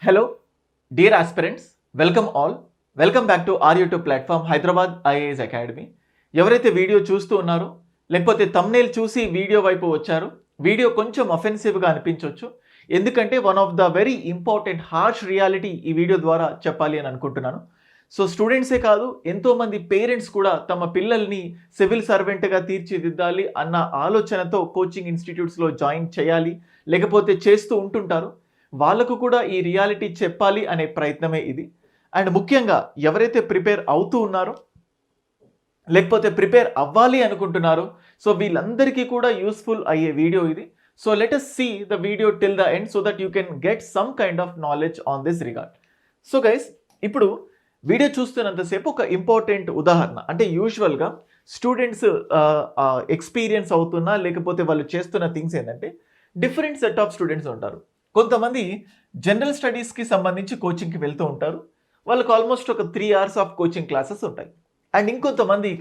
Hello, dear aspirants, welcome all. Welcome back to our YouTube platform Hyderabad IAS academy. ఎవరైతే video చూస్తూ ఉన్నారో లేకపోతే thumbnail చూసి వీడియో వైపు వచ్చారో వీడియో కొంచెం అఫెన్సివ్గా అనిపించవచ్చు. ఎందుకంటే one of the very important harsh reality ఈ వీడియో ద్వారా చెప్పాలి అని అనుకుంటున్నాను. సో స్టూడెంట్సే కాదు, ఎంతోమంది పేరెంట్స్ కూడా తమ పిల్లల్ని సివిల్ సర్వెంట్గా తీర్చిదిద్దాలి అన్న ఆలోచనతో కోచింగ్ ఇన్స్టిట్యూట్స్లో జాయిన్ చేయాలి లేకపోతే చేస్తూ ఉంటుంటారు. వాళ్ళకు కూడా ఈ రియాలిటీ చెప్పాలి అనే ప్రయత్నమే ఇది. అండ్ ముఖ్యంగా ఎవరైతే ప్రిపేర్ అవుతూ ఉన్నారో లేకపోతే ప్రిపేర్ అవ్వాలి అనుకుంటున్నారో సో వీళ్ళందరికీ కూడా యూస్ఫుల్ అయ్యే వీడియో ఇది. So let us see the video till the end so that you can get some kind of knowledge on this regard. So guys, ఇప్పుడు వీడియో చూస్తున్నంతసేపు ఒక ఇంపార్టెంట్ ఉదాహరణ, అంటే యూజువల్గా స్టూడెంట్స్ ఎక్స్పీరియన్స్ అవుతున్నా లేకపోతే వాళ్ళు చేస్తున్న థింగ్స్ ఏంటంటే డిఫరెంట్ సెట్ ఆఫ్ స్టూడెంట్స్ ఉంటారు. కొంతమంది జనరల్ స్టడీస్కి సంబంధించి కోచింగ్కి వెళ్తూ ఉంటారు. వాళ్ళకి ఆల్మోస్ట్ ఒక 3 hours ఆఫ్ కోచింగ్ క్లాసెస్ ఉంటాయి. అండ్ ఇంకొంతమంది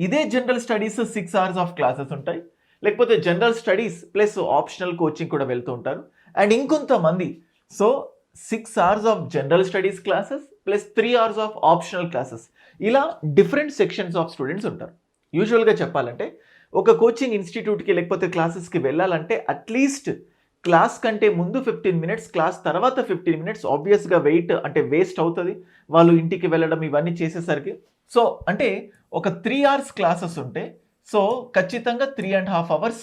ఇదే general studies 6 hours of classes ఉంటాయి, లేకపోతే general studies plus optional coaching కూడా వెళ్తూ ఉంటారు. అండ్ ఇంకొంతమంది 6 hours of general studies classes plus 3 hours of optional classes, ఇలా డిఫరెంట్ సెక్షన్స్ ఆఫ్ స్టూడెంట్స్ ఉంటారు. యూజువల్గా చెప్పాలంటే ఒక కోచింగ్ ఇన్స్టిట్యూట్కి లేకపోతే క్లాసెస్కి వెళ్ళాలంటే అట్లీస్ట్ క్లాస్ కంటే ముందు 15 minutes, క్లాస్ తర్వాత 15 minutes ఆబ్వియస్గా వేస్ట్ అవుతుంది వాళ్ళు ఇంటికి వెళ్ళడం ఇవన్నీ చేసేసరికి. సో అంటే ఒక 3 hours క్లాసెస్ ఉంటే సో ఖచ్చితంగా 3.5 hours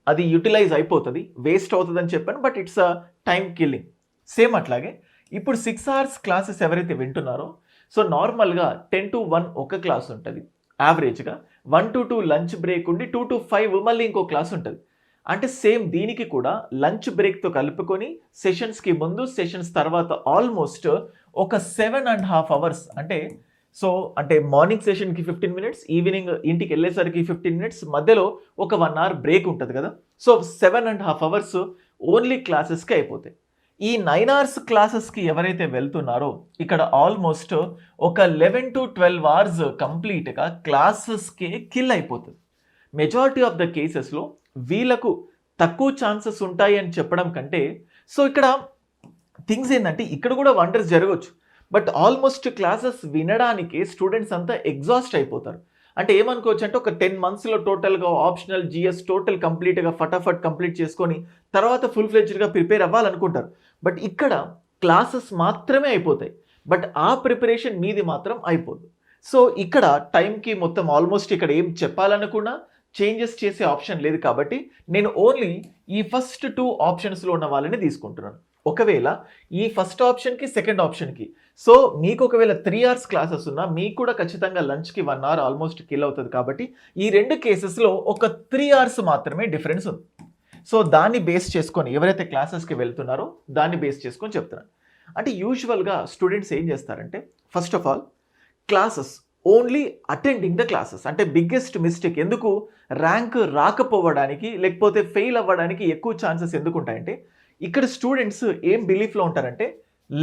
అది యూటిలైజ్ అయిపోతుంది, వేస్ట్ అవుతుంది అని చెప్పాను. But it's a time killing. Same అట్లాగే ఇప్పుడు 6 hours క్లాసెస్ ఎవరైతే వింటున్నారో సో నార్మల్గా 10 to 1 ఒక క్లాస్ ఉంటుంది యావరేజ్గా, 1 to 2 లంచ్ బ్రేక్ ఉండి 2 to 5 మళ్ళీ ఇంకో క్లాస్ ఉంటుంది. అంటే సేమ్ దీనికి కూడా లంచ్ బ్రేక్తో కలుపుకొని సెషన్స్కి ముందు సెషన్స్ తర్వాత ఆల్మోస్ట్ ఒక 7.5 hours, అంటే మార్నింగ్ సెషన్కి 15 minutes, ఈవినింగ్ ఇంటికి వెళ్ళేసరికి 15 minutes, మధ్యలో ఒక 1 hour బ్రేక్ ఉంటుంది కదా. సో 7.5 hours ఓన్లీ క్లాసెస్కి అయిపోతాయి. ఈ 9 hours క్లాసెస్కి ఎవరైతే వెళ్తున్నారో ఇక్కడ ఆల్మోస్ట్ ఒక 11 to 12 hours కంప్లీట్గా క్లాసెస్కి కిల్ అయిపోతుంది. మెజారిటీ ఆఫ్ ద కేసెస్లో వీళ్ళకు తక్కువ ఛాన్సెస్ ఉంటాయి అని చెప్పడం కంటే సో ఇక్కడ థింగ్స్ ఏంటంటే ఇక్కడ కూడా వండర్స్ జరగవచ్చు. బట్ ఆల్మోస్ట్ క్లాసెస్ వినడానికి స్టూడెంట్స్ అంతా ఎగ్జాస్ట్ అయిపోతారు. అంటే ఏమనుకోవచ్చు అంటే ఒక 10 monthsలో టోటల్గా ఆప్షనల్ జిఎస్ టోటల్ కంప్లీట్గా ఫటాఫట్ కంప్లీట్ చేసుకొని తర్వాత ఫుల్ ఫ్లెడ్జ్డ్గా ప్రిపేర్ అవ్వాలనుకుంటారు. బట్ ఇక్కడ క్లాసెస్ మాత్రమే అయిపోతాయి, బట్ ఆ ప్రిపరేషన్ మీది మాత్రం అయిపోదు. సో ఇక్కడ టైంకి మొత్తం ఆల్మోస్ట్ ఇక్కడ ఏం చెప్పాలనుకున్నా చేంజెస్ చేసే ఆప్షన్ లేదు. కాబట్టి నేను ఓన్లీ ఈ ఫస్ట్ 2 ఆప్షన్స్లో ఉన్న వాళ్ళని తీసుకుంటున్నాను. ఒకవేళ ఈ ఫస్ట్ ఆప్షన్కి సెకండ్ ఆప్షన్కి సో మీకు ఒకవేళ 3 hours క్లాసెస్ ఉన్నా మీకు కూడా ఖచ్చితంగా లంచ్కి 1 hour ఆల్మోస్ట్ కిల్ అవుతుంది. కాబట్టి ఈ 2 కేసెస్లో ఒక 3 hours మాత్రమే డిఫరెన్స్ ఉంది. సో దాన్ని బేస్ చేసుకొని ఎవరైతే క్లాసెస్కి వెళ్తున్నారో దాన్ని బేస్ చేసుకొని చెప్తున్నాను. అంటే యూజువల్గా స్టూడెంట్స్ ఏం చేస్తారంటే first of all classes only attending the classes, అంటే బిగ్గెస్ట్ మిస్టేక్. ఎందుకు ర్యాంక్ రాకపోవడానికి లేకపోతే ఫెయిల్ అవ్వడానికి ఎక్కువ ఛాన్సెస్ ఎందుకు ఉంటాయంటే ఇక్కడ స్టూడెంట్స్ ఏం బిలీఫ్లో ఉంటారంటే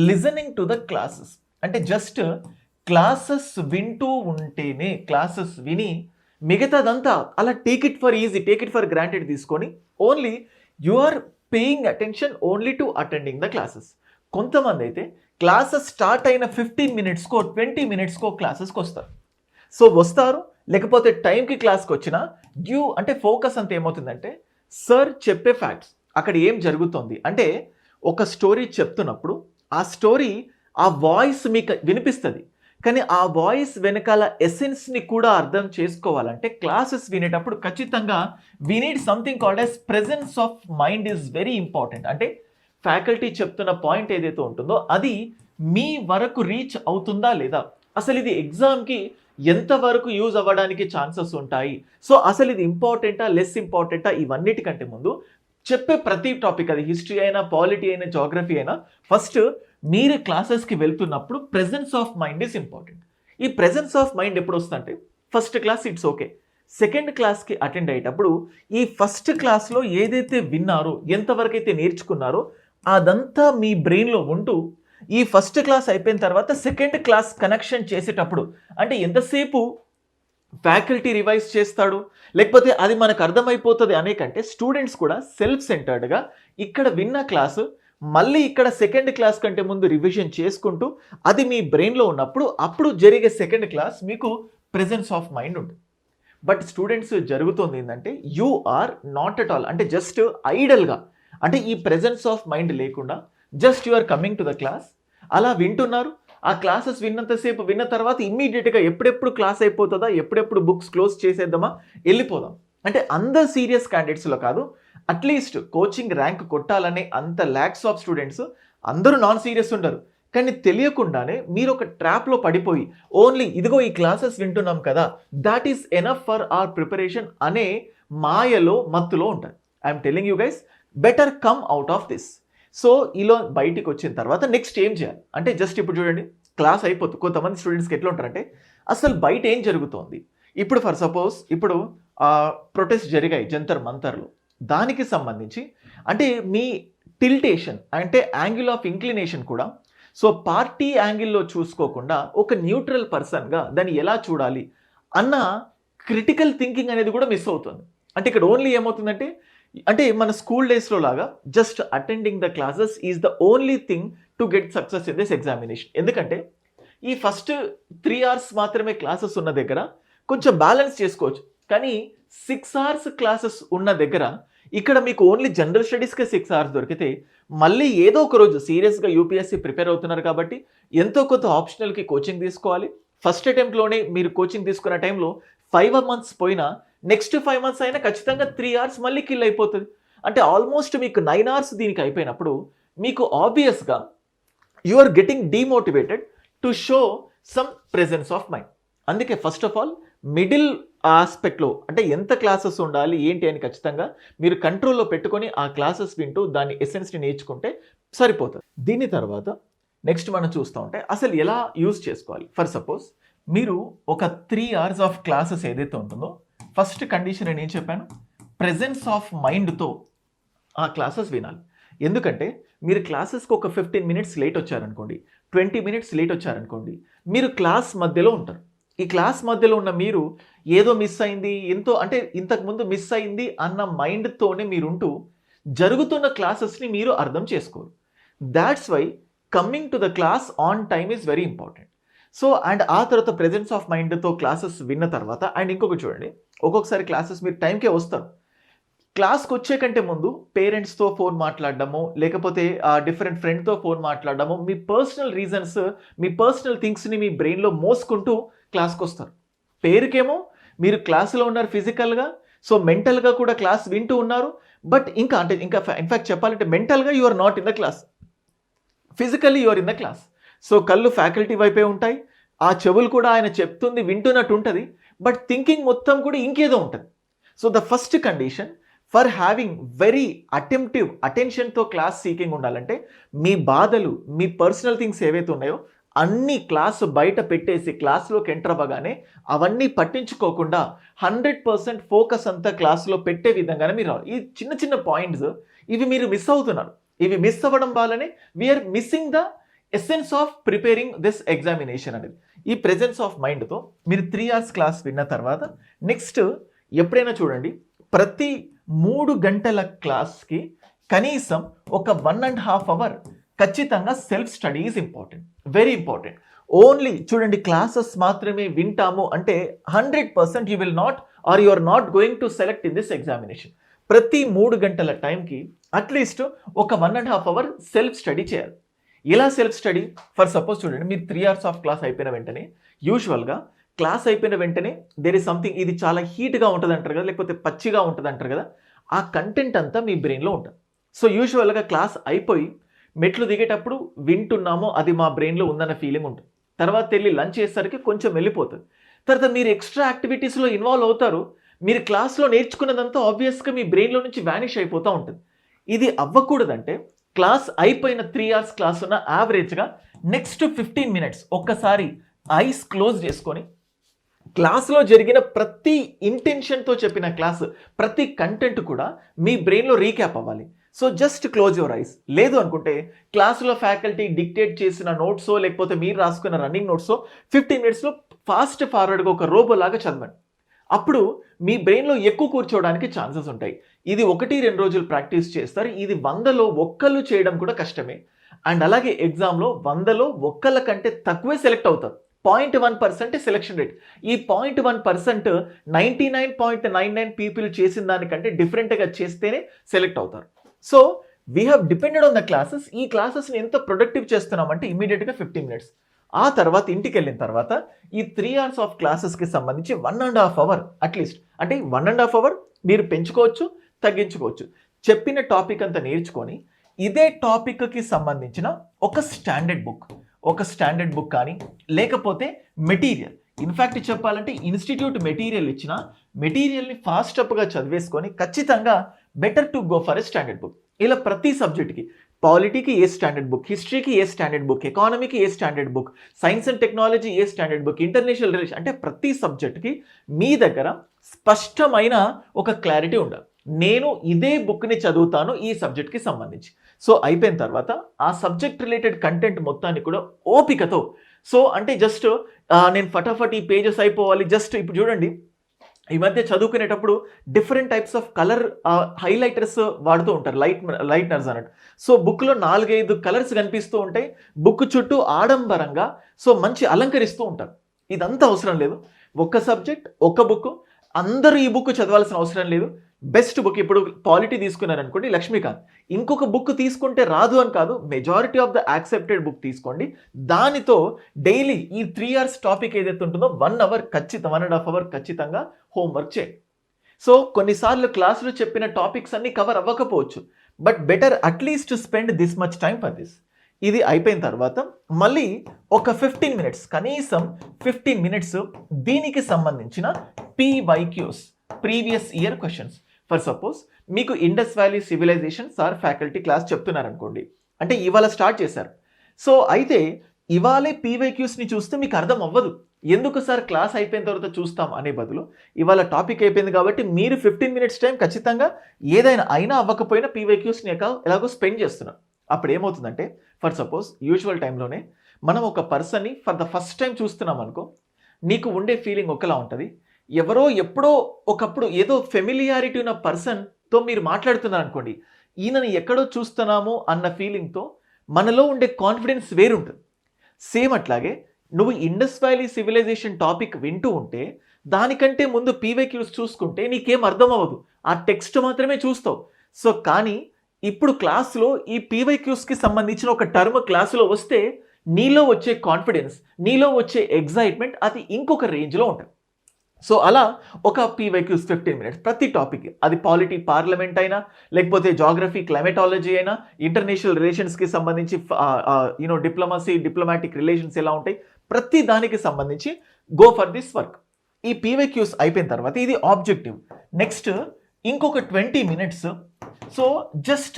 లిజనింగ్ టు ద క్లాసెస్, అంటే జస్ట్ క్లాసెస్ వింటూ ఉంటేనే, క్లాసెస్ విని మిగతాదంతా అలా take it for easy, take it for granted తీసుకొని only you are paying attention only to attending the classes. కొంతమంది అయితే క్లాసెస్ స్టార్ట్ అయిన 15 minutesకో 20 minutesకో క్లాసెస్కి వస్తారు. సో వస్తారు, లేకపోతే టైంకి క్లాస్కి వచ్చినా అంటే ఫోకస్ అంతా ఏమవుతుందంటే సార్ చెప్పే ఫ్యాక్ట్స్, అక్కడ ఏం జరుగుతుంది అంటే ఒక స్టోరీ చెప్తున్నప్పుడు ఆ స్టోరీ ఆ వాయిస్ మీకు వినిపిస్తుంది, కానీ ఆ వాయిస్ వెనకాల ఎసెన్స్ని కూడా అర్థం చేసుకోవాలంటే క్లాసెస్ వినేటప్పుడు ఖచ్చితంగా we need something called as presence of mind is very important. అంటే ఫ్యాకల్టీ చెప్తున్న పాయింట్ ఏదైతే ఉంటుందో అది మీ వరకు రీచ్ అవుతుందా లేదా, అసలు ఇది ఎగ్జామ్కి ఎంతవరకు యూజ్ అవ్వడానికి ఛాన్సెస్ ఉంటాయి, సో అసలు ఇది ఇంపార్టెంటా లెస్ ఇంపార్టెంటా, ఇవన్నిటికంటే ముందు చెప్పే ప్రతి టాపిక్, అది హిస్టరీ అయినా పాలిటీ అయినా జాగ్రఫీ అయినా, ఫస్ట్ మీరు క్లాసెస్కి వెళ్తున్నప్పుడు presence of mind is important. ఈ ప్రెజెన్స్ ఆఫ్ మైండ్ ఎప్పుడు వస్తుందంటే first class it's okay, second క్లాస్కి అటెండ్ అయ్యేటప్పుడు ఈ ఫస్ట్ క్లాస్లో ఏదైతే విన్నారో ఎంతవరకు అయితే నేర్చుకున్నారో అదంతా మీ బ్రెయిన్లో ఉంటూ ఈ ఫస్ట్ క్లాస్ అయిపోయిన తర్వాత సెకండ్ క్లాస్ కనెక్షన్ చేసేటప్పుడు అంటే ఎంతసేపు ఫ్యాకల్టీ రివైజ్ చేస్తాడు లేకపోతే అది మనకు అర్థమైపోతుంది అనే కంటే స్టూడెంట్స్ కూడా సెల్ఫ్ సెంటర్డ్గా ఇక్కడ విన్న క్లాసు మళ్ళీ ఇక్కడ సెకండ్ క్లాస్ కంటే ముందు రివిజన్ చేసుకుంటూ అది మీ బ్రెయిన్లో ఉన్నప్పుడు అప్పుడు జరిగే సెకండ్ క్లాస్ మీకు ప్రెజెన్స్ ఆఫ్ మైండ్ ఉంటుంది. బట్ స్టూడెంట్స్ జరుగుతుంది ఏంటంటే you are not at all, అంటే జస్ట్ ఐడల్గా, అంటే ఈ ప్రెజెన్స్ ఆఫ్ మైండ్ లేకుండా just you are coming to the class, అలా వింటున్నారు. ఆ క్లాసెస్ విన్నంతసేపు విన్న తర్వాత ఇమ్మీడియట్గా ఎప్పుడెప్పుడు క్లాస్ అయిపోతుందా, ఎప్పుడెప్పుడు బుక్స్ క్లోజ్ చేసేద్దామా, వెళ్ళిపోదాం. అంటే అందరు సీరియస్ క్యాండిడేట్స్లో కాదు, అట్లీస్ట్ కోచింగ్ ర్యాంక్ కొట్టాలనే అంత ల్యాక్స్ ఆఫ్ స్టూడెంట్స్ అందరూ నాన్ సీరియస్ ఉండరు. కానీ తెలియకుండానే మీరు ఒక ట్రాప్లో పడిపోయి ఓన్లీ ఇదిగో ఈ క్లాసెస్ వింటున్నాం కదా, that is enough for hour preparation అనే మాయలో మత్తులో ఉంటారు. I'm telling you guys, better come out of this. So ఇలా బయటికి వచ్చిన తర్వాత నెక్స్ట్ ఏం చేయాలి అంటే, జస్ట్ ఇప్పుడు చూడండి క్లాస్ అయిపోతుంది. కొంతమంది స్టూడెంట్స్కి ఎట్లా ఉంటారంటే అసలు బయట ఏం జరుగుతోంది, ఇప్పుడు ఫర్ సపోజ్ ఇప్పుడు ప్రొటెస్ట్ జరిగాయి జంతర్ మంతర్లో, దానికి సంబంధించి అంటే మీ టిల్టేషన్ అంటే యాంగిల్ ఆఫ్ ఇంక్లినేషన్ కూడా, సో పార్టీ యాంగిల్లో చూసుకోకుండా ఒక న్యూట్రల్ పర్సన్గా దాన్ని ఎలా చూడాలి అన్న క్రిటికల్ థింకింగ్ అనేది కూడా మిస్ అవుతుంది. అంటే ఇక్కడ ఓన్లీ ఏమవుతుందంటే, అంటే మన స్కూల్ డేస్లో లాగా just attending the classes is the only thing to get success in this examination. ఎందుకంటే ఈ ఫస్ట్ 3 hours మాత్రమే క్లాసెస్ ఉన్న దగ్గర కొంచెం బ్యాలెన్స్ చేసుకోవచ్చు, కానీ 6 hours క్లాసెస్ ఉన్న దగ్గర ఇక్కడ మీకు ఓన్లీ జనరల్ స్టడీస్కే 6 hours దొరికితే, మళ్ళీ ఏదో ఒక రోజు సీరియస్గా యూపీఎస్సీ ప్రిపేర్ అవుతున్నారు కాబట్టి ఎంతో కొంత ఆప్షనల్కి కోచింగ్ తీసుకోవాలి. ఫస్ట్ అటెంప్ట్లోనే మీరు కోచింగ్ తీసుకున్న టైంలో 5 months పోయినా నెక్స్ట్ 5 months అయినా ఖచ్చితంగా 3 hours మళ్ళీ కిల్ అయిపోతుంది. అంటే ఆల్మోస్ట్ మీకు 9 hours దీనికి అయిపోయినప్పుడు మీకు ఆబ్వియస్గా you are getting demotivated to show some presence of mind. అందుకే ఫస్ట్ ఆఫ్ ఆల్ మిడిల్ ఆస్పెక్ట్లో అంటే ఎంత క్లాసెస్ ఉండాలి ఏంటి అని ఖచ్చితంగా మీరు కంట్రోల్లో పెట్టుకొని ఆ క్లాసెస్ వింటూ దాని ఎసెన్స్ని నేర్చుకుంటే సరిపోతుంది. దీని తర్వాత నెక్స్ట్ మనం చూస్తూ ఉంటే అసలు ఎలా యూజ్ చేసుకోవాలి. ఫర్ సపోజ్ మీరు ఒక 3 hours ఆఫ్ క్లాసెస్ ఏదైతే ఉంటుందో, ఫస్ట్ కండిషన్ నేను ఏం చెప్పాను, ప్రెజెన్స్ ఆఫ్ మైండ్తో ఆ క్లాసెస్ వినాలి. ఎందుకంటే మీరు క్లాసెస్కి ఒక 15 minutes లేట్ వచ్చారనుకోండి, 20 minutes లేట్ వచ్చారనుకోండి, మీరు క్లాస్ మధ్యలో ఉంటారు. ఈ క్లాస్ మధ్యలో ఉన్న మీరు ఏదో మిస్ అయింది, ఎంతో అంటే ఇంతకుముందు మిస్ అయింది అన్న మైండ్తోనే మీరుంటూ జరుగుతున్న క్లాసెస్ని మీరు అర్థం చేసుకోరు. That's why coming to the class on time is very important. So and ఆ తర్వాత ప్రెజెన్స్ ఆఫ్ మైండ్తో క్లాసెస్ విన్న తర్వాత, అండ్ ఇంకొకటి చూడండి, ఒక్కొక్కసారి క్లాసెస్ మీరు టైంకే వస్తారు, క్లాస్కి వచ్చే కంటే ముందు పేరెంట్స్తో ఫోన్ మాట్లాడడము, లేకపోతే డిఫరెంట్ ఫ్రెండ్తో ఫోన్ మాట్లాడడము, మీ పర్సనల్ రీజన్స్, మీ పర్సనల్ థింగ్స్ని మీ బ్రెయిన్లో మోసుకుంటూ క్లాస్కి వస్తారు. పేరుకేమో మీరు క్లాస్లో ఉన్నారు ఫిజికల్గా, సో మెంటల్గా కూడా క్లాస్ వింటూ ఉన్నారు. బట్ ఇంకా ఇన్ఫ్యాక్ట్ చెప్పాలంటే మెంటల్గా you are not in the class, physically you are in the class. So కళ్ళు ఫ్యాకల్టీ వైపే ఉంటాయి, ఆ చెవులు కూడా ఆయన చెప్తుంది వింటున్నట్టు ఉంటుంది, బట్ థింకింగ్ మొత్తం కూడా ఇంకేదో ఉంటుంది. So the first condition for having very attentive అటెన్షన్తో క్లాస్ సీకింగ్ ఉండాలంటే, మీ బాధలు, మీ పర్సనల్ థింగ్స్ ఏవైతే ఉన్నాయో అన్ని క్లాసు బయట పెట్టేసి క్లాస్లోకి ఎంటర్ అవ్వగానే అవన్నీ పట్టించుకోకుండా 100% ఫోకస్ అంతా క్లాస్లో పెట్టే విధంగానే మీరు రావాలి. ఈ చిన్న చిన్న పాయింట్స్ ఇవి మీరు మిస్ అవుతున్నారు. ఇవి మిస్ అవ్వడం వల్లనే we are missing the essence of preparing this examination అనేది. ఈ ప్రెజెన్స్ ఆఫ్ మైండ్తో మీరు 3 hours క్లాస్ విన్న తర్వాత నెక్స్ట్ ఎప్పుడైనా చూడండి, ప్రతి 3 గంటల క్లాస్కి కనీసం ఒక 1.5 hour ఖచ్చితంగా self study is important, very important. Only చూడండి క్లాసెస్ మాత్రమే వింటాము అంటే 100% you will not are you are not going to select in this examination. ప్రతి 3 గంటల టైంకి అట్లీస్ట్ ఒక 1.5 hour సెల్ఫ్ స్టడీ చేయాలి. ఇలా సెల్ఫ్ స్టడీ, ఫర్ సపోజ్ చూడండి మీరు 3 hours ఆఫ్ క్లాస్ అయిపోయిన వెంటనే, యూజువల్గా క్లాస్ అయిపోయిన వెంటనే దేర్ ఇస్ సంథింగ్, ఇది చాలా హీట్గా ఉంటుంది అంటారు కదా, లేకపోతే పచ్చిగా ఉంటుంది అంటారు కదా, ఆ కంటెంట్ అంతా మీ బ్రెయిన్లో ఉంటుంది. సో యూజువల్గా క్లాస్ అయిపోయి మెట్లు దిగేటప్పుడు వింటున్నామో అది మా బ్రెయిన్లో ఉందన్న ఫీలింగ్ ఉంటుంది. తర్వాత వెళ్ళి లంచ్ చేసేసరికి కొంచెం వెళ్ళిపోతుంది. తర్వాత మీరు ఎక్స్ట్రా యాక్టివిటీస్లో ఇన్వాల్వ్ అవుతారు, మీరు క్లాస్లో నేర్చుకున్నదంతా ఆబ్వియస్గా మీ బ్రెయిన్లో నుంచి వ్యానిష్ అయిపోతూ ఉంటుంది. ఇది అవ్వకూడదంటే క్లాస్ అయిపోయిన 3 hours క్లాస్ ఉన్న యావరేజ్గా నెక్స్ట్ 15 minutes ఒక్కసారి ఐస్ క్లోజ్ చేసుకొని క్లాస్లో జరిగిన ప్రతి ఇంటెన్షన్తో చెప్పిన క్లాస్, ప్రతి కంటెంట్ కూడా మీ బ్రెయిన్లో రీక్యాప్ అవ్వాలి. So just close your eyes. లేదు అనుకుంటే క్లాసులో ఫ్యాకల్టీ డిక్టేట్ చేసిన నోట్సో లేకపోతే మీరు రాసుకున్న రన్నింగ్ నోట్సో 15 minutesలో ఫాస్ట్ ఫార్వర్డ్గా ఒక రోబో లాగా చదవండి. అప్పుడు మీ బ్రెయిన్లో ఎక్కువ కూర్చోవడానికి ఛాన్సెస్ ఉంటాయి. ఇది 1-2 రోజులు ప్రాక్టీస్ చేస్తారు. ఇది 100లో ఒక్కళ్ళు చేయడం కూడా కష్టమే. అండ్ అలాగే ఎగ్జామ్లో 100లో ఒక్కళ్ళ కంటే తక్కువే సెలెక్ట్ అవుతారు. 0.1% సెలక్షన్ రేట్. ఈ 0.1% 99.99 పీపుల్ చేసిన దానికంటే డిఫరెంట్గా చేస్తేనే సెలెక్ట్ అవుతారు. So we have depended on the classes. ఈ క్లాసెస్ని ఎంత ప్రొడక్టివ్ చేస్తున్నామంటే ఇమీడియట్గా 15 మినిట్స్. ఆ తర్వాత ఇంటికి వెళ్ళిన తర్వాత ఈ 3 hours ఆఫ్ క్లాసెస్కి సంబంధించి 1.5 hour అట్లీస్ట్, అంటే 1.5 hour మీరు పెంచుకోవచ్చు, తగ్గించుకోవచ్చు. చెప్పిన టాపిక్ అంతా నేర్చుకొని ఇదే టాపిక్కి సంబంధించిన ఒక స్టాండర్డ్ బుక్ కానీ లేకపోతే మెటీరియల్, ఇన్ఫ్యాక్ట్ చెప్పాలంటే ఇన్స్టిట్యూట్ మెటీరియల్ ఇచ్చిన మెటీరియల్ని ఫాస్ట్ అప్గా చదివేసుకొని ఖచ్చితంగా better to go for a standard book. ఇలా ప్రతి సబ్జెక్ట్కి, పాలిటీకి ఏ స్టాండర్డ్ బుక్, హిస్టరీకి ఏ స్టాండర్డ్ బుక్, ఎకానమీకి a standard book, science and technology a standard book, international relation, అంటే ప్రతి సబ్జెక్ట్కి మీ దగ్గర స్పష్టమైన ఒక క్లారిటీ ఉండాలి. నేను ఇదే బుక్ని చదువుతాను ఈ సబ్జెక్ట్కి సంబంధించి. సో అయిపోయిన తర్వాత ఆ సబ్జెక్ట్ రిలేటెడ్ కంటెంట్ మొత్తాన్ని కూడా ఓపికతో, సో అంటే జస్ట్ నేను ఫటాఫట్ ఈ పేజెస్ అయిపోవాలి, జస్ట్ ఇప్పుడు చూడండి ఈ మధ్య చదువుకునేటప్పుడు different types of colour highlighters వాడుతూ ఉంటారు, లైట్నర్స్ అన్నట్టు. సో బుక్లో 4-5 కలర్స్ కనిపిస్తూ ఉంటాయి, బుక్ చుట్టూ ఆడంబరంగా సో మంచి అలంకరిస్తూ ఉంటారు. ఇదంతా అవసరం లేదు. ఒక సబ్జెక్ట్, ఒక బుక్, అందరూ ఈ బుక్ చదవాల్సిన అవసరం లేదు. బెస్ట్ బుక్, ఇప్పుడు పాలిటీ తీసుకున్నారనుకోండి లక్ష్మీకాంత్, ఇంకొక బుక్ తీసుకుంటే రాదు అని కాదు, majority of the accepted book తీసుకోండి. దానితో డైలీ ఈ 3 hours టాపిక్ ఏదైతే ఉంటుందో 1 hour ఖచ్చితంగా, 1.5 hour ఖచ్చితంగా హోంవర్క్ చేయండి. సో కొన్నిసార్లు క్లాసులో చెప్పిన టాపిక్స్ అన్ని కవర్ అవ్వకపోవచ్చు, but better at least spend this much time for this. ఇది అయిపోయిన తర్వాత మళ్ళీ ఒక 15 minutes, కనీసం 15 minutes దీనికి సంబంధించిన PYQs, previous year questions. For suppose మీకు Indus valley civilisation sir faculty class చెప్తున్నారనుకోండి, అంటే ఇవాళ స్టార్ట్ చేశారు. సో అయితే ఇవాళే PYQsని చూస్తే మీకు అర్థం అవ్వదు. ఎందుకు సార్ క్లాస్ అయిపోయిన తర్వాత చూస్తాం అనే బదులు ఇవాళ టాపిక్ అయిపోయింది కాబట్టి మీరు 15 minutes టైం ఖచ్చితంగా ఏదైనా అయినా అవ్వకపోయినా PYQsని ఎలాగో స్పెండ్ చేస్తున్నారు. అప్పుడు ఏమవుతుందంటే ఫర్ సపోజ్ యూజువల్ టైంలోనే మనం ఒక పర్సన్ని ఫర్ ద ఫస్ట్ టైం చూస్తున్నాం అనుకో, నీకు ఉండే ఫీలింగ్ ఒకలా ఉంటుంది. ఎవరో ఎప్పుడో ఒకప్పుడు ఏదో ఫెమిలియారిటీ ఉన్న పర్సన్తో మీరు మాట్లాడుతున్నారు అనుకోండి, ఈయనని ఎక్కడో చూస్తున్నాము అన్న ఫీలింగ్తో మనలో ఉండే కాన్ఫిడెన్స్ వేరుంటుంది. సేమ్ అట్లాగే నువ్వు ఇండస్ వ్యాలీ సివిలైజేషన్ టాపిక్ వింటూ ఉంటే దానికంటే ముందు PYQs చూసుకుంటే నీకేం అర్థం అవ్వదు, ఆ టెక్స్ట్ మాత్రమే చూస్తావు. సో కానీ ఇప్పుడు క్లాస్లో ఈ PYQsకి సంబంధించిన ఒక టర్మ్ క్లాసులో వస్తే నీలో వచ్చే కాన్ఫిడెన్స్, నీలో వచ్చే ఎగ్జైట్మెంట్ అది ఇంకొక రేంజ్లో ఉంటుంది. సో అలా ఒక PYQs 15 minutes ప్రతి టాపిక్, అది పాలిటీ, పార్లమెంట్ అయినా లేకపోతే జాగ్రఫీ, క్లైమేటాలజీ అయినా, ఇంటర్నేషనల్ రిలేషన్స్కి సంబంధించి డిప్లొమాటిక్ రిలేషన్స్ ఎలా ఉంటాయి, ప్రతి దానికి సంబంధించి గో ఫర్ దిస్ వర్క్. ఈ PYQs అయిపోయిన తర్వాత ఇది ఆబ్జెక్టివ్. నెక్స్ట్ ఇంకొక 20 minutes so just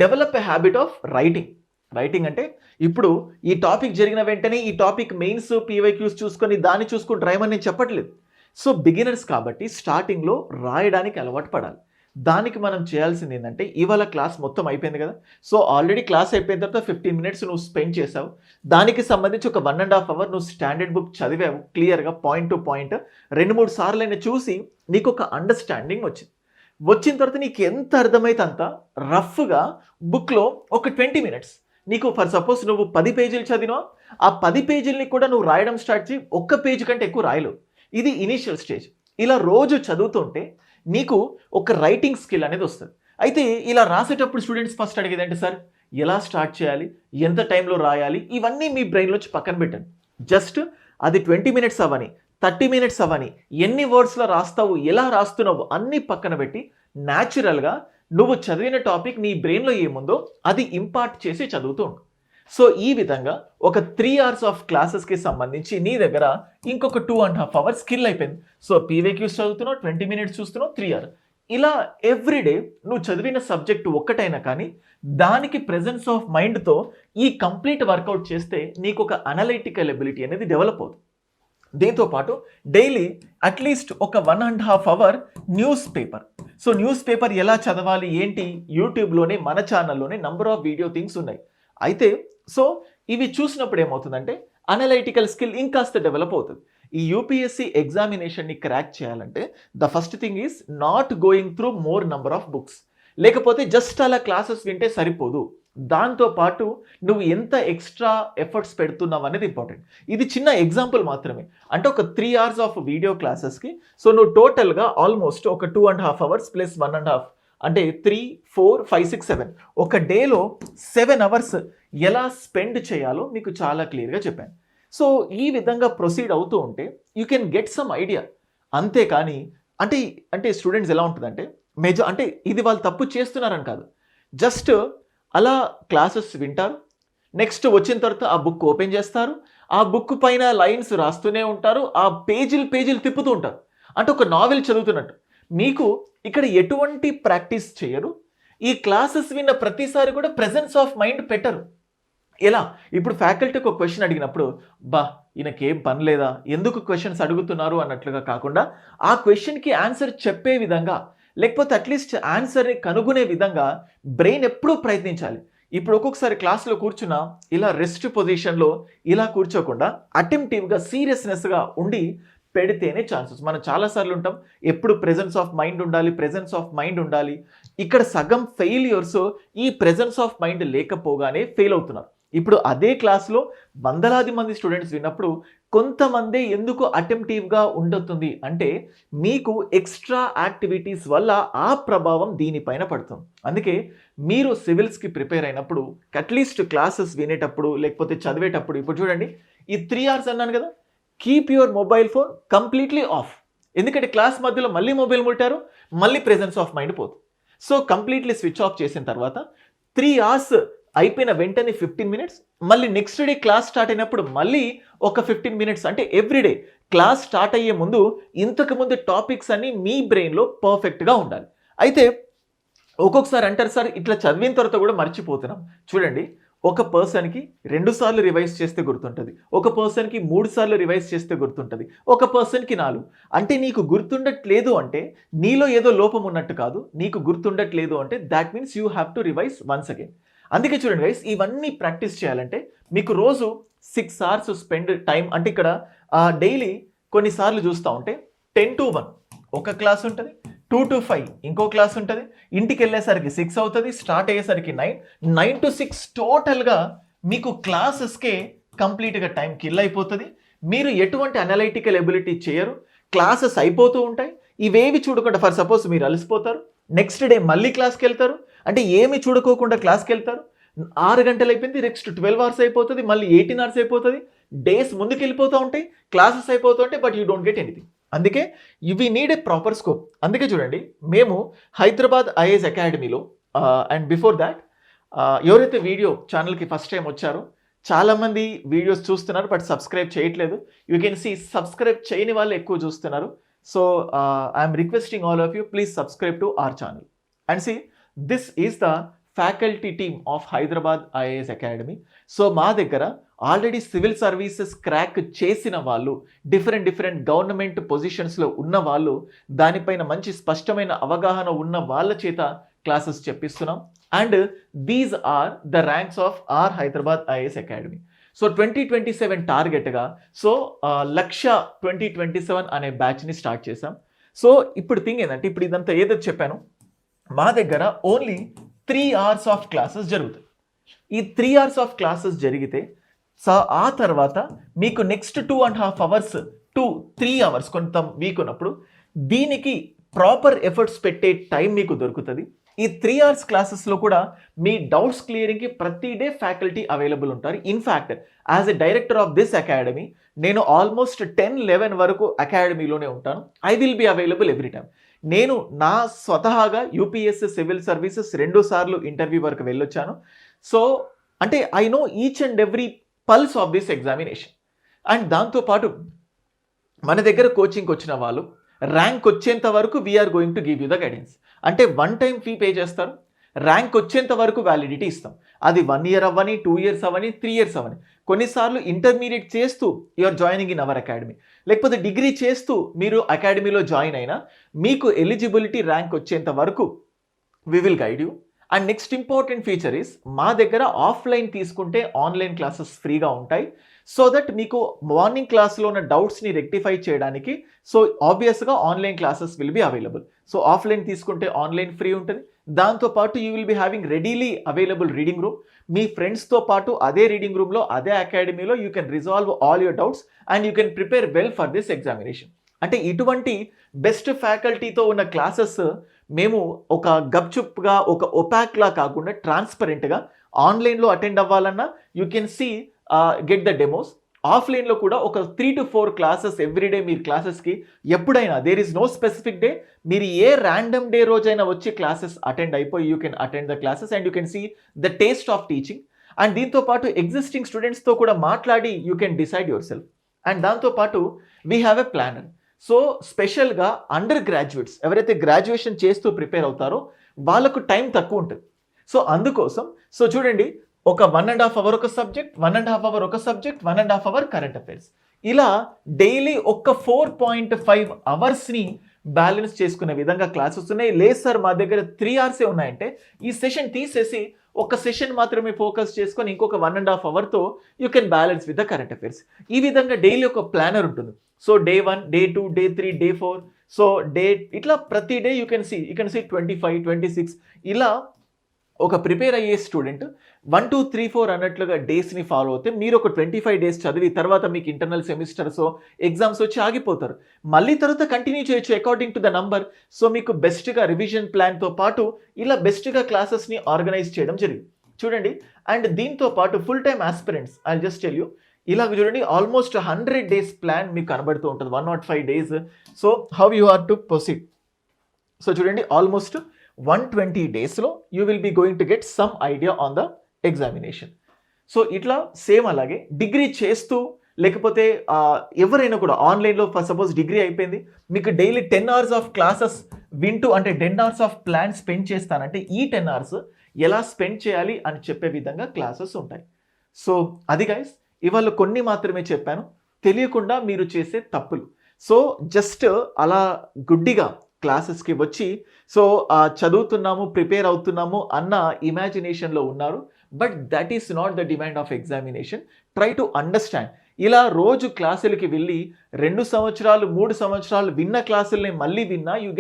develop a habit of writing అంటే ఇప్పుడు ఈ టాపిక్ జరిగిన వెంటనే ఈ టాపిక్ మెయిన్స్ PYQs చూసుకొని దాన్ని చూసుకుని రాయమని నేను చెప్పట్లేదు. సో బిగినర్స్ కాబట్టి స్టార్టింగ్లో రాయడానికి అలవాటు పడాలి. దానికి మనం చేయాల్సింది ఏంటంటే ఇవాళ క్లాస్ మొత్తం అయిపోయింది కదా, సో ఆల్రెడీ క్లాస్ అయిపోయిన తర్వాత 15 minutes నువ్వు స్పెండ్ చేసావు, దానికి సంబంధించి ఒక 1.5 hour నువ్వు స్టాండర్డ్ బుక్ చదివావు క్లియర్గా, పాయింట్ టు పాయింట్ 2-3 సార్లు అయినా చూసి నీకు ఒక అండర్స్టాండింగ్ వచ్చిన తర్వాత నీకు ఎంత అర్థమైతే అంత రఫ్గా బుక్లో ఒక 20 minutes నీకు ఫర్ సపోజ్ నువ్వు 10 పేజీలు చదివినా ఆ 10 పేజీలని కూడా నువ్వు రాయడం స్టార్ట్ చేయి, ఒక్క పేజీ కంటే ఎక్కువ రాయలేవు. ఇది ఇనీషియల్ స్టేజ్. ఇలా రోజు చదువుతుంటే నీకు ఒక రైటింగ్ స్కిల్ అనేది వస్తుంది. అయితే ఇలా రాసేటప్పుడు స్టూడెంట్స్ ఫస్ట్ అడిగేది అంటే సార్ ఎలా స్టార్ట్ చేయాలి, ఎంత టైంలో రాయాలి, ఇవన్నీ మీ బ్రెయిన్లోంచి పక్కన పెట్టండి. జస్ట్ అది 20 minutes అవ్వని, 30 minutes అవ్వని, ఎన్ని వర్డ్స్లో రాస్తావు, ఎలా రాస్తున్నావు అన్నీ పక్కన పెట్టి న్యాచురల్గా నువ్వు చదివిన టాపిక్ నీ బ్రెయిన్లో ఏముందో అది ఇంపార్ట్ చేసి చదువుతూ ఉండు. సో ఈ విధంగా ఒక 3 hours ఆఫ్ క్లాసెస్కి సంబంధించి నీ దగ్గర ఇంకొక 2.5 hours స్కిల్ అయిపోయింది. సో PYQs చదువుతున్నావు, 20 minutes చూస్తున్నావు, 3 hours. ఇలా ఎవ్రీడే నువ్వు చదివిన సబ్జెక్ట్ ఒక్కటైనా కానీ దానికి ప్రెజెన్స్ ఆఫ్ మైండ్తో ఈ కంప్లీట్ వర్కౌట్ చేస్తే నీకు ఒక అనలైటికల్ ఎబిలిటీ అనేది డెవలప్ అవుతుంది. దీంతోపాటు డైలీ అట్లీస్ట్ ఒక 1.5 hour news paper. So news paper ఎలా చదవాలి ఏంటి, యూట్యూబ్లోనే మన ఛానల్లోనే నంబర్ ఆఫ్ వీడియో థింగ్స్ ఉన్నాయి. అయితే సో ఇవి చూసినప్పుడు ఏమవుతుందంటే అనలైటికల్ స్కిల్ ఇంకాస్త డెవలప్ అవుతుంది. ఈ యూపీఎస్సీ ఎగ్జామినేషన్ని క్రాక్ చేయాలంటే the first thing is not going through more number of books. లేకపోతే జస్ట్ అలా క్లాసెస్ వింటే సరిపోదు, దాంతోపాటు నువ్వు ఎంత ఎక్స్ట్రా ఎఫర్ట్స్ పెడుతున్నావు అనేది ఇంపార్టెంట్. ఇది చిన్న ఎగ్జాంపుల్ మాత్రమే. అంటే ఒక 3 hours ఆఫ్ వీడియో క్లాసెస్కి సో నువ్వు టోటల్గా ఆల్మోస్ట్ ఒక 2.5 hours ప్లస్ 1.5 అంటే 3, 4, 5, 6, 7 ఒక డేలో 7 hours ఎలా స్పెండ్ చేయాలో మీకు చాలా క్లియర్గా చెప్పాను. సో ఈ విధంగా ప్రొసీడ్ అవుతూ ఉంటే you can get some idea. అంతేకాని అంటే అంటే స్టూడెంట్స్ ఎలా ఉంటుందంటే అంటే ఇది వాళ్ళు తప్పు చేస్తున్నారని కాదు, జస్ట్ అలా క్లాసెస్ వింటారు, నెక్స్ట్ వచ్చిన తర్వాత ఆ బుక్ ఓపెన్ చేస్తారు, ఆ బుక్ పైన లైన్స్ రాస్తూనే ఉంటారు, ఆ పేజీలు తిప్పుతూ ఉంటారు, అంటే ఒక నావెల్ చదువుతున్నట్టు. మీకు ఇక్కడ ఎటువంటి ప్రాక్టీస్ చేయరు, ఈ క్లాసెస్ విన్న ప్రతిసారి కూడా ప్రెజెన్స్ ఆఫ్ మైండ్ పెట్టరు. ఎలా? ఇప్పుడు ఫ్యాకల్టీకి ఒక క్వశ్చన్ అడిగినప్పుడు ఈయనకేం పని లేదా, ఎందుకు క్వశ్చన్స్ అడుగుతున్నారు అన్నట్లుగా కాకుండా ఆ క్వశ్చన్కి ఆన్సర్ చెప్పే విధంగా, లేకపోతే అట్లీస్ట్ ఆన్సర్ని కనుగొనే విధంగా బ్రెయిన్ ఎప్పుడూ ప్రయత్నించాలి. ఇప్పుడు ఒక్కొక్కసారి క్లాస్లో కూర్చున్నా ఇలా రెస్ట్ పొజిషన్లో ఇలా కూర్చోకుండా అటెంప్టివ్గా సీరియస్నెస్గా ఉండి పెడితేనే ఛాన్సెస్. మనం చాలాసార్లు ఉంటాం ఎప్పుడు ప్రెజెన్స్ ఆఫ్ మైండ్ ఉండాలి. ఇక్కడ సగం ఫెయిల్యూర్స్ ఈ ప్రెజెన్స్ ఆఫ్ మైండ్ లేకపోగానే ఫెయిల్ అవుతున్నారు. ఇప్పుడు అదే క్లాస్లో వందలాది మంది స్టూడెంట్స్ విన్నప్పుడు కొంతమంది ఎందుకు అటెంప్టివ్గా ఉండవుతుంది అంటే మీకు ఎక్స్ట్రా యాక్టివిటీస్ వల్ల ఆ ప్రభావం దీనిపైన పడుతుంది. అందుకే మీరు సివిల్స్కి ప్రిపేర్ అయినప్పుడు అట్లీస్ట్ క్లాసెస్ వినేటప్పుడు లేకపోతే చదివేటప్పుడు ఇప్పుడు చూడండి, ఈ 3 hours అన్నాను కదా, keep your mobile phone completely off. ఎందుకంటే క్లాస్ మధ్యలో మళ్ళీ మొబైల్ ముట్టారు, మళ్ళీ ప్రెజెన్స్ ఆఫ్ మైండ్ పోతుంది. సో కంప్లీట్లీ స్విచ్ ఆఫ్ చేసిన తర్వాత 3 hours అయిపోయిన వెంటనే 15 minutes, మళ్ళీ నెక్స్ట్ డే క్లాస్ స్టార్ట్ అయినప్పుడు మళ్ళీ ఒక 15 minutes, అంటే ఎవ్రీడే క్లాస్ స్టార్ట్ అయ్యే ముందు ఇంతకుముందు టాపిక్స్ అన్ని మీ బ్రెయిన్లో పర్ఫెక్ట్గా ఉండాలి. అయితే ఒక్కొక్కసారి అంటారు సార్ ఇట్లా చదివిన తర్వాత కూడా మర్చిపోతున్నాం. చూడండి, ఒక పర్సన్కి 2 సార్లు రివైజ్ చేస్తే గుర్తుంటుంది, ఒక పర్సన్కి 3 సార్లు రివైజ్ చేస్తే గుర్తుంటుంది, ఒక పర్సన్కి 4. అంటే నీకు గుర్తుండట్లేదు అంటే నీలో ఏదో లోపం ఉన్నట్టు కాదు, నీకు గుర్తుండట్లేదు అంటే that means you have to revise once again. అందుకే చూడండి గైస్, ఇవన్నీ ప్రాక్టీస్ చేయాలంటే మీకు రోజు 6 hours స్పెండ్ టైం. అంటే ఇక్కడ డైలీ కొన్నిసార్లు చూస్తూ ఉంటే 10 to 1 ఒక క్లాస్ ఉంటుంది, 2 to 5 ఇంకో క్లాస్ ఉంటుంది, ఇంటికి వెళ్ళేసరికి 6 అవుతుంది, స్టార్ట్ అయ్యేసరికి 9 to 6 టోటల్గా మీకు క్లాసెస్కే కంప్లీట్గా టైం కిల్ అయిపోతుంది. మీరు ఎటువంటి అనలైటికల్ ఎబిలిటీ చేయరు, క్లాసెస్ అయిపోతూ ఉంటాయి. ఇవేవి చూడకుండా ఫర్ సపోజ్ మీరు అలసిపోతారు, నెక్స్ట్ డే మళ్ళీ క్లాస్కి వెళ్తారు, అంటే ఏమి చూడుకోకుండా క్లాస్కి వెళ్తారు, 6 గంటలు అయిపోయింది, నెక్స్ట్ 12 hours అయిపోతుంది, మళ్ళీ 18 hours అయిపోతుంది, డేస్ ముందుకు వెళ్ళిపోతూ ఉంటాయి, క్లాసెస్ అయిపోతూ ఉంటాయి, but you don't get anything. అందుకే we need a proper scope. అందుకే చూడండి, మేము హైదరాబాద్ ఐఏఎస్ అకాడమీలో అండ్ బిఫోర్ దాట్ ఎవరైతే వీడియో ఛానల్కి ఫస్ట్ టైం వచ్చారో చాలామంది వీడియోస్ చూస్తున్నారు బట్ సబ్స్క్రైబ్ చేయట్లేదు. యూ కెన్ సీ సబ్స్క్రైబ్ చేయని వాళ్ళు ఎక్కువ చూస్తున్నారు. So I'm requesting all of you, please subscribe to our channel and see this is the faculty team of Hyderabad IAS academy. So మా దగ్గర ఆల్రెడీ సివిల్ సర్వీసెస్ క్రాక్ చేసిన వాళ్ళు, different government పొజిషన్స్లో ఉన్న వాళ్ళు, దానిపైన మంచి స్పష్టమైన అవగాహన ఉన్న వాళ్ళ చేత క్లాసెస్ చెప్పిస్తున్నాం. And these are the ranks of our Hyderabad IAS academy. So 2027 టార్గెట్గా సో 1,00,000 2027 అనే బ్యాచ్ని స్టార్ట్ చేశాం. సో ఇప్పుడు థింగ్ ఏంటంటే, ఇప్పుడు ఇదంతా ఏదైతే చెప్పాను, మా దగ్గర ఓన్లీ 3 hours ఆఫ్ క్లాసెస్ జరుగుతాయి. ఈ 3 hours ఆఫ్ క్లాసెస్ జరిగితే సో ఆ తర్వాత మీకు నెక్స్ట్ 2.5 hours టు 3 hours కొంత వీక్ ఉన్నప్పుడు దీనికి ప్రాపర్ ఎఫర్ట్స్ పెట్టే టైం మీకు దొరుకుతుంది. ఈ 3 hours క్లాసెస్లో కూడా మీ డౌట్స్ క్లియరింగ్కి ప్రతి డే ఫ్యాకల్టీ అవైలబుల్ ఉంటారు. In fact as a director of this academy నేను ఆల్మోస్ట్ 10-11 వరకు అకాడమీలోనే ఉంటాను. I will be available every time. నేను నా స్వతహాగా యూపీఎస్సీ సివిల్ సర్వీసెస్ 2 సార్లు ఇంటర్వ్యూ వరకు వెళ్ళొచ్చాను. సో అంటే I know each and every pulse of this examination. And దాంతోపాటు మన దగ్గర కోచింగ్కి వచ్చిన వాళ్ళు ర్యాంక్ వచ్చేంత వరకు we are going to give you the guidance. అంటే 1 time ఫీ పే చేస్తారు, ర్యాంక్ వచ్చేంత వరకు వ్యాలిడిటీ ఇస్తాం. అది 1 year అవ్వని, 2 years అవ్వని, 3 years అవ్వని. కొన్నిసార్లు ఇంటర్మీడియట్ చేస్తూ you are joining in our academy, లేకపోతే డిగ్రీ చేస్తూ మీరు అకాడమీలో జాయిన్ అయినా మీకు ఎలిజిబిలిటీ ర్యాంక్ వచ్చేంత వరకు we will guide you. And next important feature is మా దగ్గర ఆఫ్లైన్ తీసుకుంటే ఆన్లైన్ క్లాసెస్ ఫ్రీగా ఉంటాయి. సో దట్ మీకు మార్నింగ్ క్లాస్లో ఉన్న డౌట్స్ని రెక్టిఫై చేయడానికి సో ఆబ్వియస్గా online classes will be available. So offline తీసుకుంటే ఆన్లైన్ ఫ్రీ ఉంటుంది. దాంతోపాటు you will be having readily available reading room. మీ ఫ్రెండ్స్తో పాటు అదే రీడింగ్ రూమ్లో అదే అకాడమీలో you can resolve all your doubts and you can prepare well for this examination. అంటే ఇటువంటి బెస్ట్ ఫ్యాకల్టీతో ఉన్న క్లాసెస్ మేము ఒక గప్చుప్గా ఒక ఒపాక్లా కాకుండా ట్రాన్స్పరెంట్గా ఆన్లైన్లో అటెండ్ అవ్వాలన్నా you can see get the demos. ఆఫ్లైన్లో కూడా ఒక 3 to 4 క్లాసెస్ ఎవ్రీడే మీరు క్లాసెస్కి ఎప్పుడైనా there is no specific day, మీరు ఏ ర్యాండమ్ డే రోజైనా వచ్చి క్లాసెస్ అటెండ్ అయిపోయి you can attend the classes and you can see the taste of teaching. And దీంతోపాటు ఎగ్జిస్టింగ్ స్టూడెంట్స్తో కూడా మాట్లాడి you can decide yourself. And దాంతోపాటు we have a planner. So స్పెషల్గా undergraduates ఎవరైతే గ్రాడ్యుయేషన్ చేస్తూ prepare అవుతారో వాళ్ళకు టైం తక్కువ ఉంటుంది. సో అందుకోసం సో చూడండి, ఒక 1.5 hours ఒక సబ్జెక్ట్, 1.5 hours ఒక సబ్జెక్ట్, 1.5 hours కరెంట్ అఫైర్స్, ఇలా డైలీ ఒక 4.5 hours బ్యాలెన్స్ చేసుకునే విధంగా క్లాసెస్ ఉన్నాయి. లేదు సార్ మా దగ్గర 3 hours ఉన్నాయంటే ఈ సెషన్ తీసేసి ఒక సెషన్ మాత్రమే ఫోకస్ చేసుకొని ఇంకొక 1.5 hours you can balance with the current affairs. ఈ విధంగా డైలీ ఒక ప్లానర్ ఉంటుంది. So day 1, day 2, day 3, day 4, so ఇట్లా ప్రతి డే యూ కెన్ సీ 25, 26 ఇలా ఒక ప్రిపేర్ అయ్యే స్టూడెంట్ 1, 2, 3, 4 అన్నట్లుగా డేస్ని ఫాలో అవుతే మీరు ఒక 25 days చదివి తర్వాత మీకు ఇంటర్నల్ సెమిస్టర్స్ ఎగ్జామ్స్ వచ్చి ఆగిపోతారు. మళ్ళీ తర్వాత కంటిన్యూ చేయొచ్చు according to the number. So మీకు బెస్ట్గా రివిజన్ ప్లాన్తో పాటు ఇలా బెస్ట్గా క్లాసెస్ని ఆర్గనైజ్ చేయడం జరిగింది చూడండి. అండ్ దీంతో పాటు full time aspirants I just tell you, ఇలా చూడండి ఆల్మోస్ట్ 100 days ప్లాన్ మీకు కనబడుతూ ఉంటుంది, 105 days. So how you are to proceed. So చూడండి ఆల్మోస్ట్ 120 daysలో you will be going to get some idea on the examination. So ఇట్లా same అలాగే degree చేస్తూ లేకపోతే ఎవరైనా కూడా ఆన్లైన్లో సపోజ్ డిగ్రీ అయిపోయింది, మీకు డైలీ 10 hours ఆఫ్ క్లాసెస్ వింటూ అంటే 10 hours ఆఫ్ ప్లాన్ స్పెండ్ చేస్తానంటే ఈ 10 hours ఎలా స్పెండ్ చేయాలి అని చెప్పే విధంగా క్లాసెస్ ఉంటాయి. సో అది గైస్, ఇవాళ కొన్ని మాత్రమే చెప్పాను, తెలియకుండా మీరు చేసే తప్పులు. సో జస్ట్ అలా గుడ్డిగా క్లాసెస్కి వచ్చి సో చదువుతున్నాము ప్రిపేర్ అవుతున్నాము అన్న ఇమాజినేషన్లో ఉన్నారు. But that is not the demand of examination. Try to understand. ఇలా రోజు క్లాసులకి వెళ్ళి 2 సంవత్సరాలు 3 సంవత్సరాలు విన్న క్లాసుల్ని మళ్ళీ విన్నా you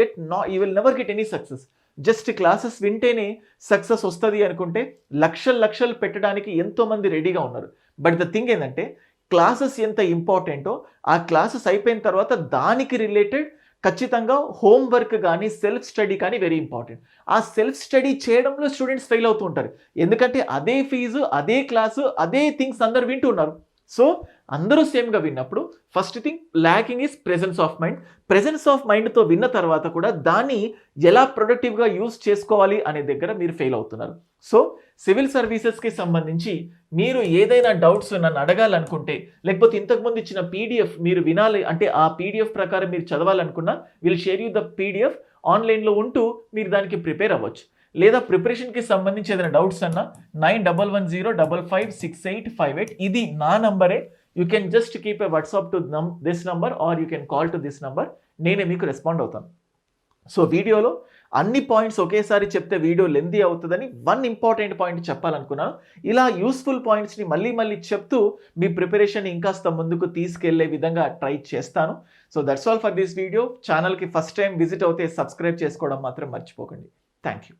will never get any success. Just classes వింటేనే సక్సెస్ వస్తుంది అనుకుంటే లక్షలు పెట్టడానికి ఎంతోమంది రెడీగా ఉన్నారు. బట్ ద థింగ్ ఏంటంటే క్లాసెస్ ఎంత ఇంపార్టెంటో ఆ క్లాసెస్ అయిపోయిన తర్వాత దానికి రిలేటెడ్ ఖచ్చితంగా హోంవర్క్ కానీ సెల్ఫ్ స్టడీ కానీ వెరీ ఇంపార్టెంట్. ఆ సెల్ఫ్ స్టడీ చేయడంలో స్టూడెంట్స్ ఫెయిల్ అవుతూ ఉంటారు. ఎందుకంటే అదే ఫీజు అదే క్లాసు అదే థింగ్స్ అందరు వింటున్నారు. సో అందరూ సేమ్గా విన్నప్పుడు first thing lacking is presence of mind. Presence of మైండ్తో విన్న తర్వాత కూడా దాన్ని ఎలా ప్రొడక్టివ్గా యూజ్ చేసుకోవాలి అనే దగ్గర మీరు ఫెయిల్ అవుతున్నారు. సో సివిల్ సర్వీసెస్కి సంబంధించి మీరు ఏదైనా డౌట్స్ నన్ను అడగాలనుకుంటే లేకపోతే ఇంతకుముందు ఇచ్చిన పీడిఎఫ్ మీరు వినాలి అంటే ఆ పీడిఎఫ్ ప్రకారం మీరు చదవాలనుకున్నా will share you the PDF. ఆన్లైన్లో ఉంటూ మీరు దానికి ప్రిపేర్ అవ్వచ్చు. లేదా ప్రిపరేషన్కి సంబంధించి ఏదైనా డౌట్స్ అన్నా 9110556858 ఇది నా నంబరే. You can just keep a WhatsApp to this number or you can call to this number. నేనే మీకు రెస్పాండ్ అవుతాను. సో వీడియోలో అన్ని పాయింట్స్ ఒకేసారి చెప్తే వీడియో లెంతీ అవుతుందని 1 ఇంపార్టెంట్ పాయింట్ చెప్పాలనుకున్నాను. ఇలా యూస్ఫుల్ పాయింట్స్ని మళ్ళీ చెప్తూ మీ ప్రిపరేషన్ ఇంకాస్త ముందుకు తీసుకెళ్లే విధంగా ట్రై చేస్తాను. So that's all for this video. ఛానల్కి ఫస్ట్ టైం విజిట్ అవుతే సబ్స్క్రైబ్ చేసుకోవడం మాత్రం మర్చిపోకండి. Thank you.